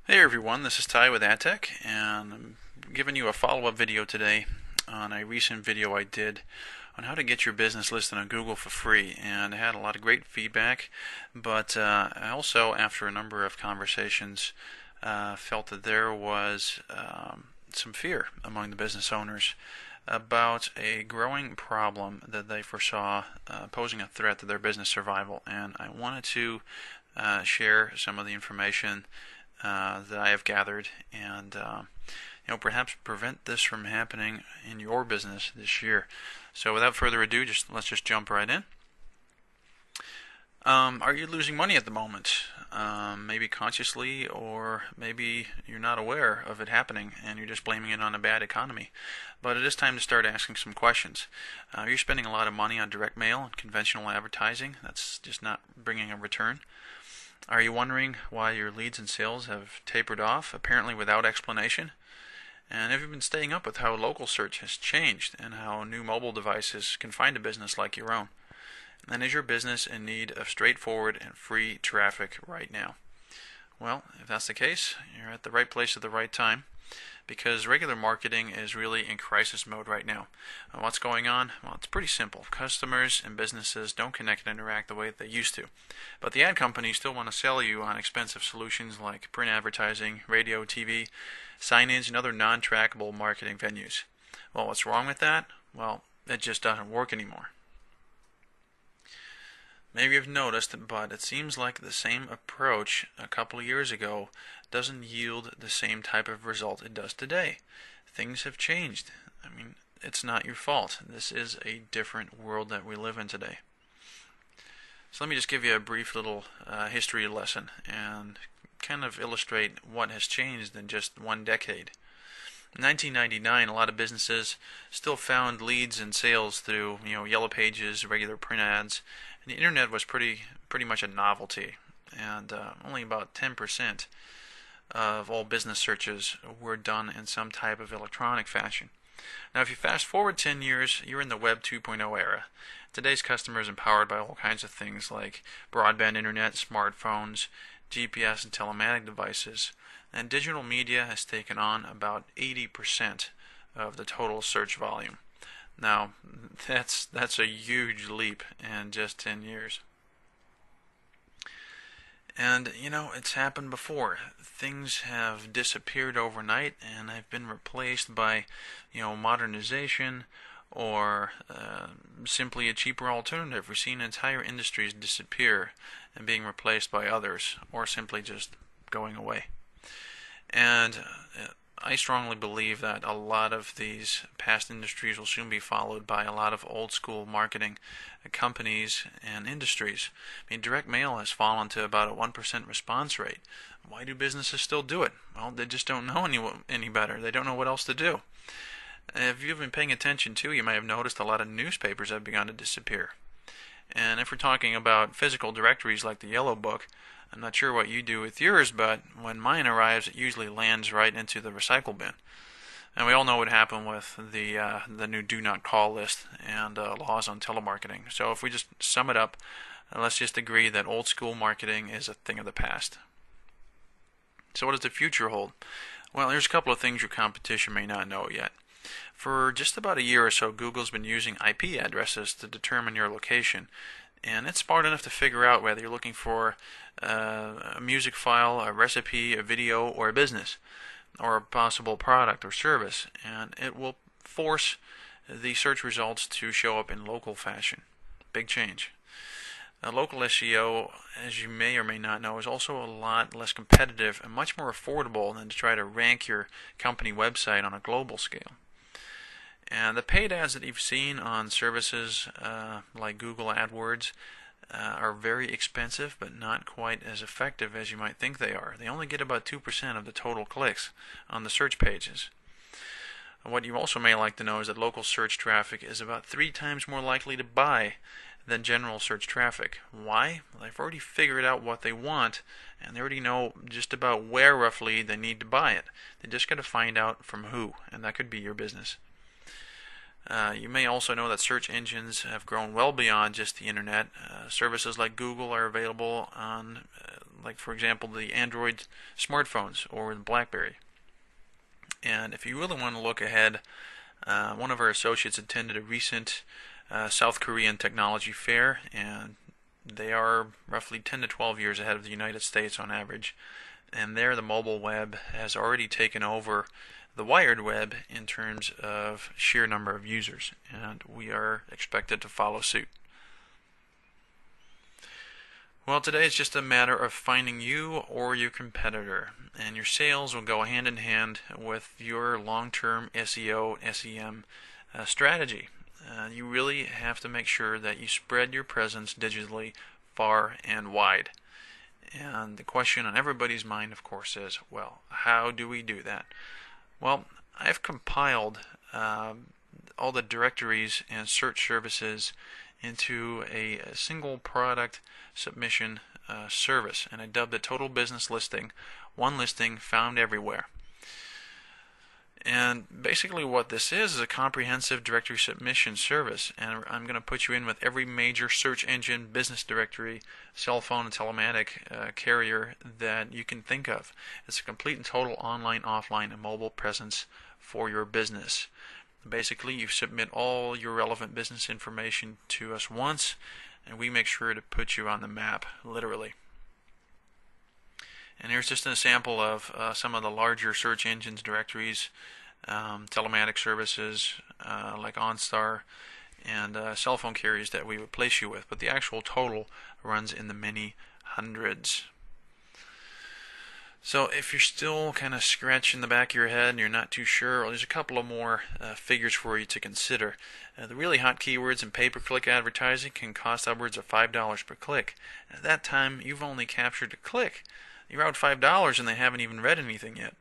Hey everyone, this is Ty with AdTech, and I'm giving you a follow-up video today on a recent video I did on how to get your business listed on Google for free. And I had a lot of great feedback, but I also, after a number of conversations, felt that there was some fear among the business owners about a growing problem that they foresaw posing a threat to their business survival. And I wanted to share some of the information that I have gathered, and perhaps prevent this from happening in your business this year. So without further ado, let's just jump right in. Are you losing money at the moment? Maybe consciously, or maybe you're not aware of it happening and you're just blaming it on a bad economy. But it is time to start asking some questions. You're spending a lot of money on direct mail and conventional advertising that's just not bringing a return. Are you wondering why your leads and sales have tapered off, apparently without explanation? And have you been staying up with how local search has changed and how new mobile devices can find a business like your own? And is your business in need of straightforward and free traffic right now? Well, if that's the case, you're at the right place at the right time, because regular marketing is really in crisis mode right now. And what's going on? Well, it's pretty simple. Customers and businesses don't connect and interact the way they used to. But the ad companies still want to sell you on expensive solutions like print advertising, radio, TV, signage, and other non-trackable marketing venues. Well, what's wrong with that? Well, it just doesn't work anymore. Maybe you've noticed, but it seems like the same approach a couple of years ago doesn't yield the same type of result it does today. Things have changed. I mean, it's not your fault. This is a different world that we live in today. So let me just give you a brief little history lesson and kind of illustrate what has changed in just one decade. In 1999, a lot of businesses still found leads and sales through, Yellow Pages, regular print ads, and the internet was pretty much a novelty. And only about 10% of all business searches were done in some type of electronic fashion. Now, if you fast forward 10 years, you're in the Web 2.0 era. Today's customer is empowered by all kinds of things like broadband internet, smartphones, GPS, and telematic devices. And digital media has taken on about 80% of the total search volume. Now, that's a huge leap in just 10 years. And, it's happened before. Things have disappeared overnight and have been replaced by, modernization or simply a cheaper alternative. We're seeing entire industries disappear and being replaced by others, or simply just going away. And I strongly believe that a lot of these past industries will soon be followed by a lot of old school marketing companies and industries. I mean, direct mail has fallen to about a 1% response rate. Why do businesses still do it? Well, they just don't know any better. They don't know what else to do. If you've been paying attention too, you might have noticed a lot of newspapers have begun to disappear. And if we're talking about physical directories like the Yellow Book, I'm not sure what you do with yours, but when mine arrives, it usually lands right into the recycle bin. And we all know what happened with the new Do Not Call list and laws on telemarketing. So if we just sum it up, let's just agree that old school marketing is a thing of the past. So what does the future hold? Well, there's a couple of things your competition may not know yet. For just about a year or so, Google's been using IP addresses to determine your location. And it's smart enough to figure out whether you're looking for a music file, a recipe, a video, or a business, or a possible product or service. And it will force the search results to show up in local fashion. Big change. Local SEO, as you may or may not know, is also a lot less competitive and much more affordable than to try to rank your company website on a global scale. And the paid ads that you've seen on services like Google AdWords are very expensive, but not quite as effective as you might think they are. They only get about 2% of the total clicks on the search pages. What you also may like to know is that local search traffic is about 3 times more likely to buy than general search traffic. Why? Well, they've already figured out what they want, and they already know just about where roughly they need to buy it. They just got to find out from who, and that could be your business. You may also know that search engines have grown well beyond just the internet. Services like Google are available on like for example the Android smartphones or the BlackBerry. And if you really want to look ahead, one of our associates attended a recent South Korean technology fair, and they are roughly 10 to 12 years ahead of the United States on average. And there the mobile web has already taken over the wired web in terms of sheer number of users, and we are expected to follow suit. Well, today it's just a matter of finding you or your competitor, and your sales will go hand in hand with your long-term SEO, SEM strategy. You really have to make sure that you spread your presence digitally far and wide. And the question on everybody's mind, of course, is, well, how do we do that? Well, I've compiled all the directories and search services into a single product submission service, and I dubbed it Total Business Listing, one listing found everywhere. And basically what this is a comprehensive directory submission service, and I'm going to put you in with every major search engine, business directory, cell phone and telematic carrier that you can think of. It's a complete and total online, offline, and mobile presence for your business. Basically, you submit all your relevant business information to us once, and we make sure to put you on the map, literally. And here's just an example of some of the larger search engines directories, telematic services like OnStar, and cell phone carriers that we would place you with. But the actual total runs in the many hundreds. So if you're still kind of scratching the back of your head and you're not too sure, well, there's a couple of more figures for you to consider. The really hot keywords in pay-per-click advertising can cost upwards of $5 per click. At that time, you've only captured a click. You're out $5 and they haven't even read anything yet.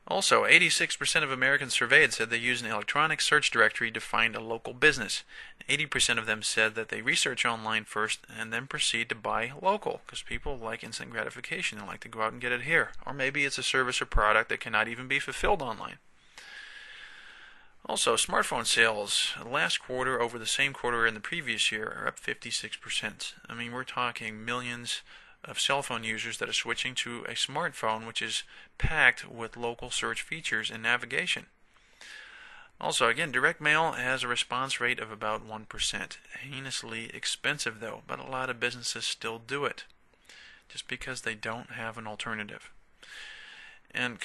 Also, 86% of Americans surveyed said they use an electronic search directory to find a local business. 80% of them said that they research online first and then proceed to buy local, because people like instant gratification and like to go out and get it here. Or maybe it's a service or product that cannot even be fulfilled online. Also, smartphone sales last quarter over the same quarter in the previous year are up 56%. I mean, we're talking millions of cell phone users that are switching to a smartphone which is packed with local search features and navigation. Also, again, direct mail has a response rate of about 1%. Heinously expensive though, but a lot of businesses still do it just because they don't have an alternative. And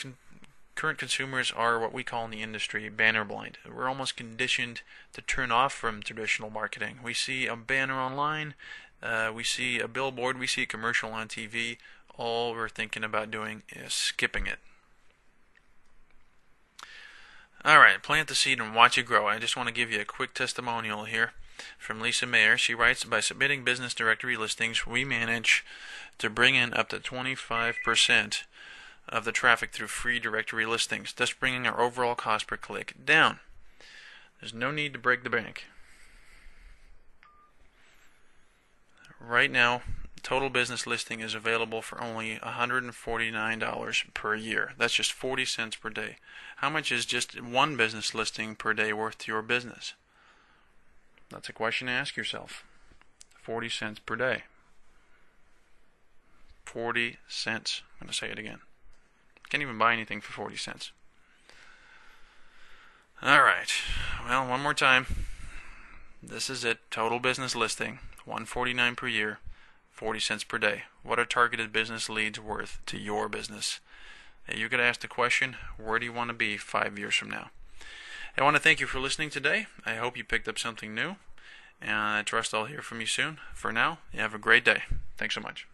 current consumers are what we call in the industry banner blind. We're almost conditioned to turn off from traditional marketing. We see a banner online, we see a billboard, we see a commercial on TV. All we're thinking about doing is skipping it. Alright, plant the seed and watch it grow. I just want to give you a quick testimonial here from Lisa Mayer. She writes, by submitting business directory listings, we manage to bring in up to 25% of the traffic through free directory listings, thus bringing our overall cost per click down. There's no need to break the bank. Right now, Total Business Listing is available for only $149 per year. That's just 40 cents per day. How much is just one business listing per day worth to your business? That's a question to ask yourself. 40 cents per day. 40 cents. I'm going to say it again. Can't even buy anything for 40 cents. Alright. Well, one more time. This is it. Total Business Listing. $149 per year, 40 cents per day. What are targeted business leads worth to your business? You could ask the question, where do you want to be 5 years from now? I want to thank you for listening today. I hope you picked up something new, and I trust I'll hear from you soon. For now, you have a great day. Thanks so much.